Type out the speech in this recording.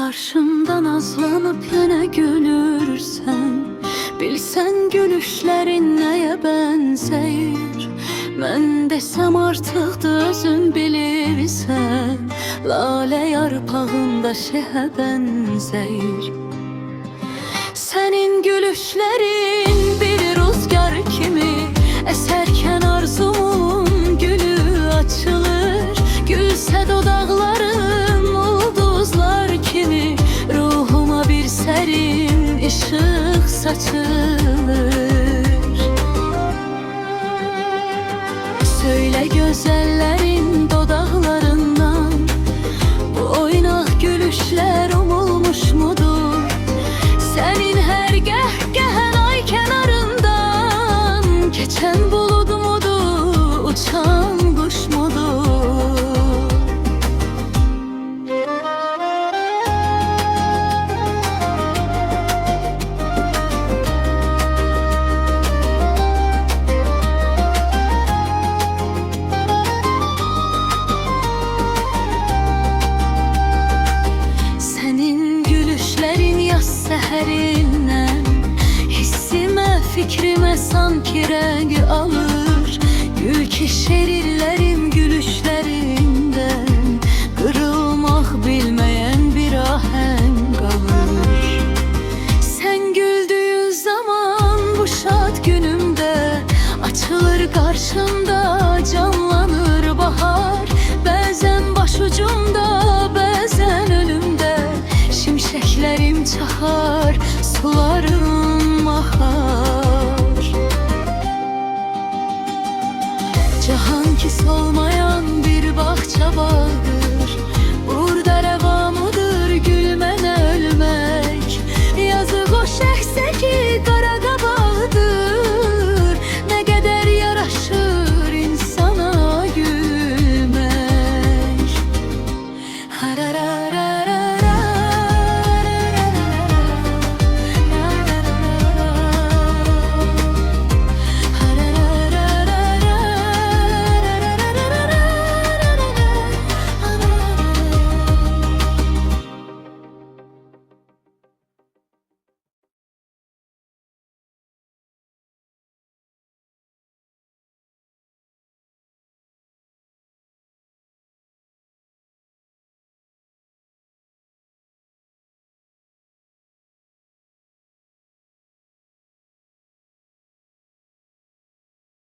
Karşımdan azlanıp yenə gülürsən, bilsən gülüşlərin nəyə bənzəyir. Mən desəm artıqdır özün bilirsən, lalə yarpağında şehə bənzəyir. Sənin gülüşlərin bir rüzgar kimi əsərkən arzumun gülü açılır. Gülsə dodaqlarım ulduzlar kimi, ruhuma bir sərin ışıq saçılır. Söylə gözəllərin dodaqlarından, bu oynaq gülüşlər umulmuş mudur? Sənin hər qəhqəhən ay kənarından, keçən bulud mudur, uçan quş mudur? Səhərindən hissimə, fikrimə sanki rəng alır. Gül ki şeirlərim gülüşlərindən, qırılmaq bilməyən bir ahəng qalır. Sən güldüyün zaman bu şad günümdə açılır qarşımda, canlanır bahar. Bəzən başucumda, bəzən ölümdə şimşəklərim çaxar, sularım axar. Cahan ki solmayan bir bağça var,